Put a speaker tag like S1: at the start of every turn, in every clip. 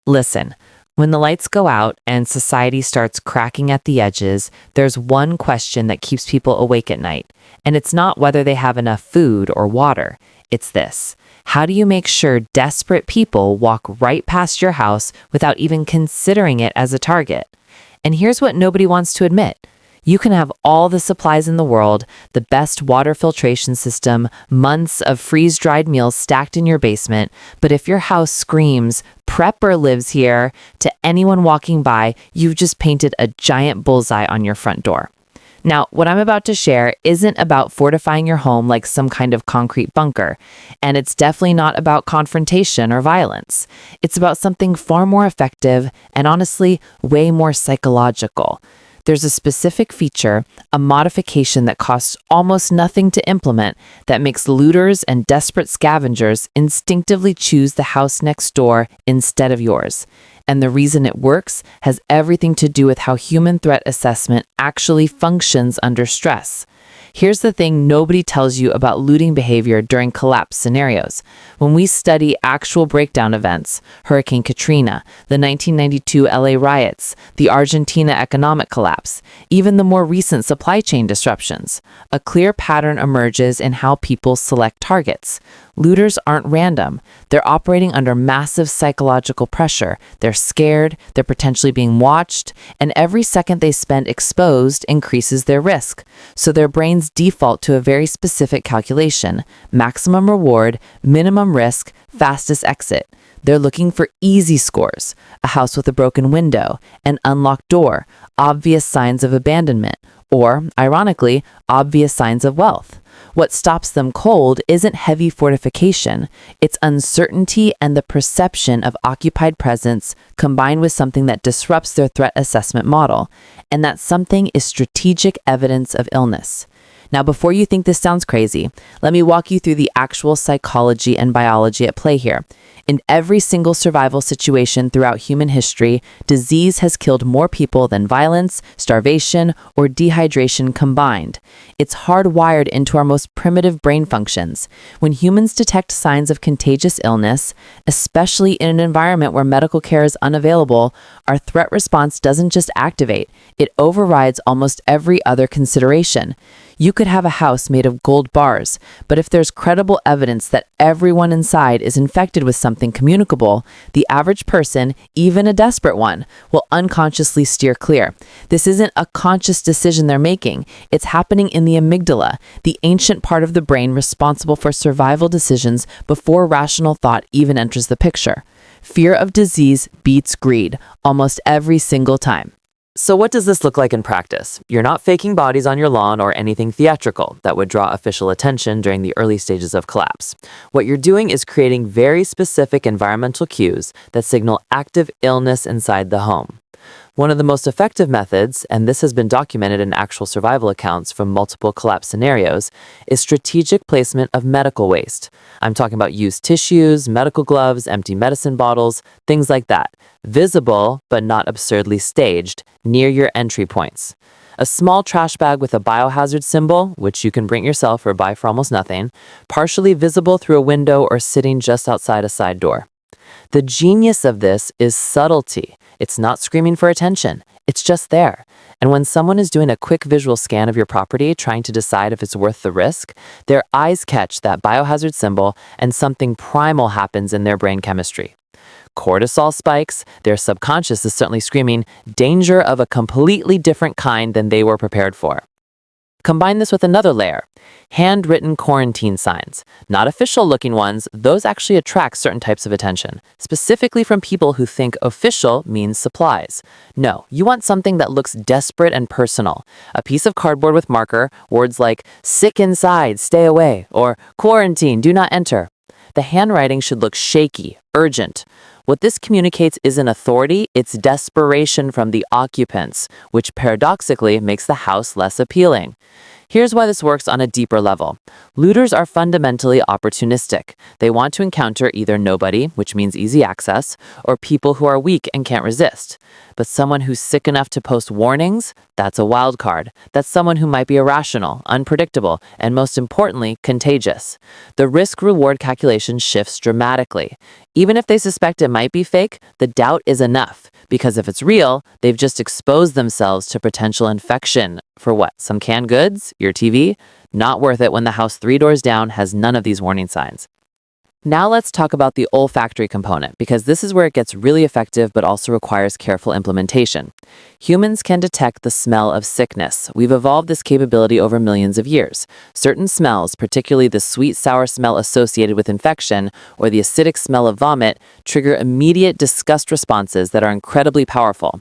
S1: Listen, when the lights go out and society starts cracking at the edges, there's one question that keeps people awake at night. And it's not whether they have enough food or water. It's this: how do you make sure desperate people walk right past your house without even considering it as a target? And here's what nobody wants to admit. You can have all the supplies in the world, the best water filtration system, months of freeze-dried meals stacked in your basement, but if your house screams, "Prepper lives here," to anyone walking by, you've just painted a giant bullseye on your front door. Now, what I'm about to share isn't about fortifying your home like some kind of concrete bunker, and it's definitely not about confrontation or violence. It's about something far more effective and honestly, way more psychological. There's a specific feature, a modification that costs almost nothing to implement, that makes looters and desperate scavengers instinctively choose the house next door instead of yours. And the reason it works has everything to do with how human threat assessment actually functions under stress. Here's the thing nobody tells you about looting behavior during collapse scenarios. When we study actual breakdown events, Hurricane Katrina, the 1992 LA riots, the Argentina economic collapse, even the more recent supply chain disruptions, a clear pattern emerges in how people select targets. Looters aren't random. They're operating under massive psychological pressure. They're scared, they're potentially being watched, and every second they spend exposed increases their risk. So their brains default to a very specific calculation: maximum reward, minimum risk, fastest exit. They're looking for easy scores: a house with a broken window, an unlocked door, obvious signs of abandonment, or, ironically, obvious signs of wealth. What stops them cold isn't heavy fortification. It's uncertainty and the perception of occupied presence combined with something that disrupts their threat assessment model. And that something is strategic evidence of illness. Now, before you think this sounds crazy, let me walk you through the actual psychology and biology at play here. In every single survival situation throughout human history, disease has killed more people than violence, starvation, or dehydration combined. It's hardwired into our most primitive brain functions. When humans detect signs of contagious illness, especially in an environment where medical care is unavailable, our threat response doesn't just activate, it overrides almost every other consideration. You could have a house made of gold bars, but if there's credible evidence that everyone inside is infected with something communicable, the average person, even a desperate one, will unconsciously steer clear. This isn't a conscious decision they're making. It's happening in the amygdala, the ancient part of the brain responsible for survival decisions before rational thought even enters the picture. Fear of disease beats greed almost every single time.
S2: So what does this look like in practice? You're not faking bodies on your lawn or anything theatrical that would draw official attention during the early stages of collapse. What you're doing is creating very specific environmental cues that signal active illness inside the home. One of the most effective methods, and this has been documented in actual survival accounts from multiple collapse scenarios, is strategic placement of medical waste. I'm talking about used tissues, medical gloves, empty medicine bottles, things like that. Visible, but not absurdly staged, near your entry points. A small trash bag with a biohazard symbol, which you can bring yourself or buy for almost nothing, partially visible through a window or sitting just outside a side door. The genius of this is subtlety. It's not screaming for attention. It's just there. And when someone is doing a quick visual scan of your property, trying to decide if it's worth the risk, their eyes catch that biohazard symbol and something primal happens in their brain chemistry. Cortisol spikes, their subconscious is certainly screaming danger of a completely different kind than they were prepared for. Combine this with another layer, handwritten quarantine signs. Not official-looking ones, those actually attract certain types of attention, specifically from people who think official means supplies. No, you want something that looks desperate and personal. A piece of cardboard with marker, words like "sick inside, stay away," or "quarantine, do not enter." The handwriting should look shaky, urgent. What this communicates isn't authority, it's desperation from the occupants, which paradoxically makes the house less appealing. Here's why this works on a deeper level. Looters are fundamentally opportunistic. They want to encounter either nobody, which means easy access, or people who are weak and can't resist. But someone who's sick enough to post warnings, that's a wild card. That's someone who might be irrational, unpredictable, and most importantly, contagious. The risk-reward calculation shifts dramatically. Even if they suspect it might be fake, the doubt is enough, because if it's real, they've just exposed themselves to potential infection. For what? Some canned goods? Your TV? Not worth it when the house 3 doors down has none of these warning signs. Now let's talk about the olfactory component, because this is where it gets really effective but also requires careful implementation. Humans can detect the smell of sickness. We've evolved this capability over millions of years. Certain smells, particularly the sweet-sour smell associated with infection or the acidic smell of vomit, trigger immediate disgust responses that are incredibly powerful.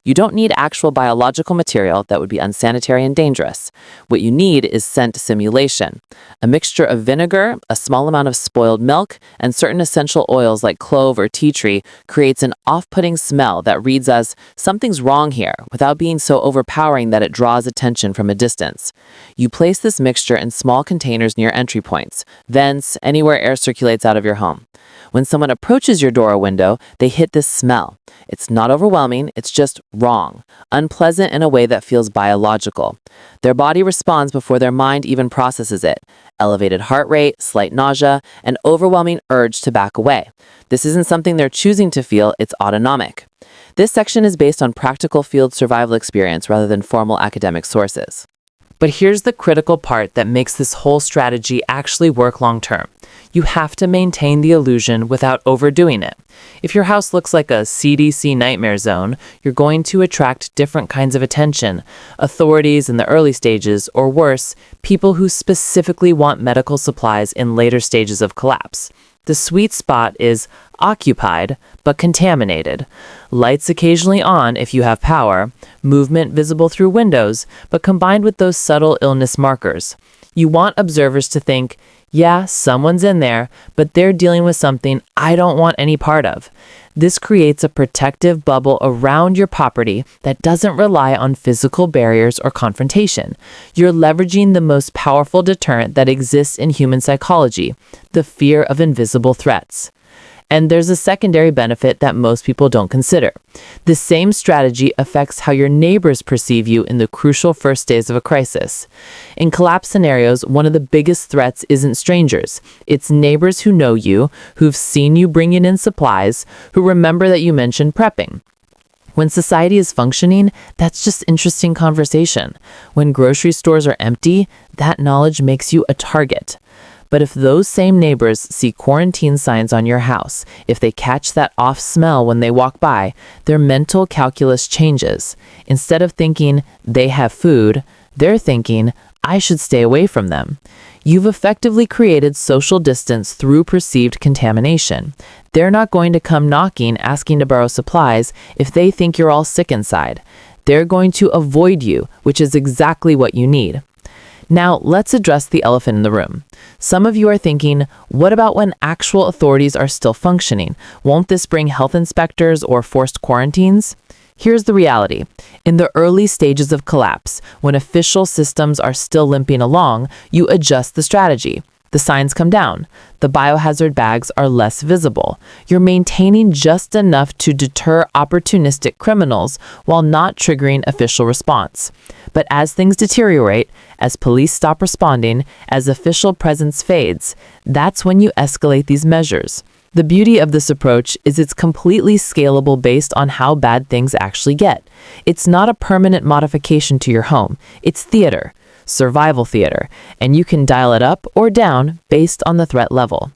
S2: You don't need actual biological material that would be unsanitary and dangerous. What you need is scent simulation. A mixture of vinegar, a small amount of spoiled milk, and certain essential oils like clove or tea tree creates an off-putting smell that reads as something's wrong here without being so overpowering that it draws attention from a distance. You place this mixture in small containers near entry points, vents, anywhere air circulates out of your home. When someone approaches your door or window, they hit this smell. It's not overwhelming, it's just wrong, unpleasant in a way that feels biological. Their body responds before their mind even processes it. Elevated heart rate, slight nausea, and overwhelming urge to back away. This isn't something they're choosing to feel, it's autonomic. This section is based on practical field survival experience rather than formal academic sources.
S1: But here's the critical part that makes this whole strategy actually work long term. You have to maintain the illusion without overdoing it. If your house looks like a CDC nightmare zone, you're going to attract different kinds of attention, authorities in the early stages, or worse, people who specifically want medical supplies in later stages of collapse. The sweet spot is occupied, but contaminated. Lights occasionally on if you have power, movement visible through windows, but combined with those subtle illness markers. You want observers to think, yeah, someone's in there, but they're dealing with something I don't want any part of. This creates a protective bubble around your property that doesn't rely on physical barriers or confrontation. You're leveraging the most powerful deterrent that exists in human psychology, the fear of invisible threats. And there's a secondary benefit that most people don't consider. The same strategy affects how your neighbors perceive you in the crucial first days of a crisis. In collapse scenarios, one of the biggest threats isn't strangers. It's neighbors who know you, who've seen you bringing in supplies, who remember that you mentioned prepping. When society is functioning, that's just interesting conversation. When grocery stores are empty, that knowledge makes you a target. But if those same neighbors see quarantine signs on your house, if they catch that off smell when they walk by, their mental calculus changes. Instead of thinking they have food, they're thinking, I should stay away from them. You've effectively created social distance through perceived contamination. They're not going to come knocking asking to borrow supplies if they think you're all sick inside. They're going to avoid you, which is exactly what you need. Now, let's address the elephant in the room. Some of you are thinking, what about when actual authorities are still functioning? Won't this bring health inspectors or forced quarantines? Here's the reality. In the early stages of collapse, when official systems are still limping along, you adjust the strategy. The signs come down. The biohazard bags are less visible. You're maintaining just enough to deter opportunistic criminals while not triggering official response. But as things deteriorate, as police stop responding, as official presence fades, that's when you escalate these measures. The beauty of this approach is it's completely scalable based on how bad things actually get. It's not a permanent modification to your home. It's theater. Survival theater, and you can dial it up or down based on the threat level.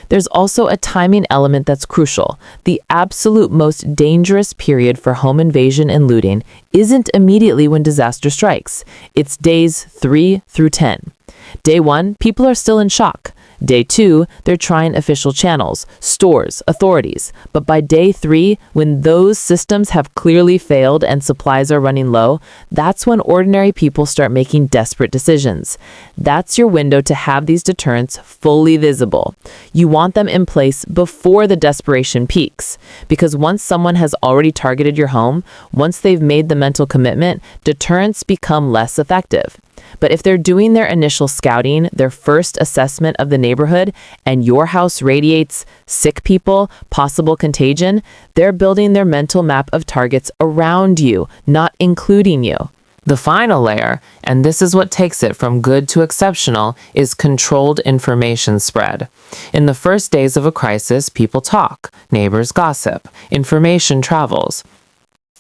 S1: There's also a timing element that's crucial. The absolute most dangerous period for home invasion and looting isn't immediately when disaster strikes. It's days 3 through 10. Day 1, people are still in shock. Day 2, they're trying official channels, stores, authorities. But by day 3, when those systems have clearly failed and supplies are running low, that's when ordinary people start making desperate decisions. That's your window to have these deterrents fully visible. You want them in place before the desperation peaks. Because once someone has already targeted your home, once they've made the mental commitment, deterrents become less effective. But if they're doing their initial scouting, their first assessment of the neighborhood, and your house radiates sick people, possible contagion, they're building their mental map of targets around you, not including you.
S2: The final layer, and this is what takes it from good to exceptional, is controlled information spread. In the first days of a crisis, people talk, neighbors gossip, information travels.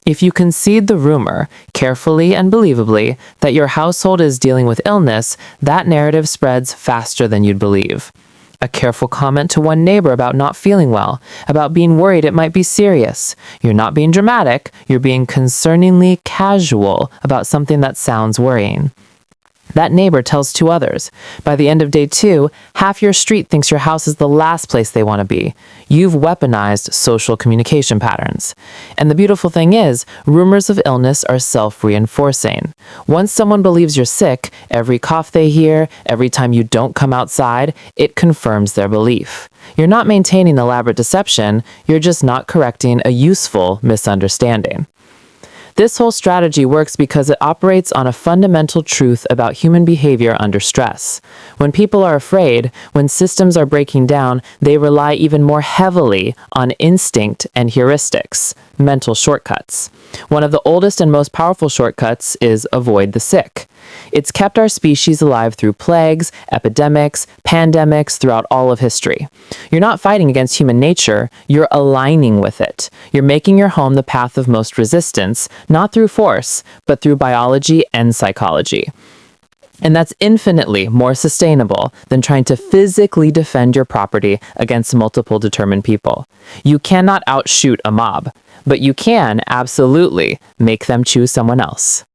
S2: If you concede the rumor, carefully and believably, that your household is dealing with illness, that narrative spreads faster than you'd believe. A careful comment to one neighbor about not feeling well, about being worried it might be serious. You're not being dramatic, you're being concerningly casual about something that sounds worrying. That neighbor tells 2 others. By the end of day 2, half your street thinks your house is the last place they want to be. You've weaponized social communication patterns. And the beautiful thing is, rumors of illness are self-reinforcing. Once someone believes you're sick, every cough they hear, every time you don't come outside, it confirms their belief. You're not maintaining elaborate deception, you're just not correcting a useful misunderstanding. This whole strategy works because it operates on a fundamental truth about human behavior under stress. When people are afraid, when systems are breaking down, they rely even more heavily on instinct and heuristics, mental shortcuts. One of the oldest and most powerful shortcuts is avoid the sick. It's kept our species alive through plagues, epidemics, pandemics throughout all of history. You're not fighting against human nature, you're aligning with it. You're making your home the path of most resistance, not through force, but through biology and psychology. And that's infinitely more sustainable than trying to physically defend your property against multiple determined people. You cannot outshoot a mob, but you can absolutely make them choose someone else.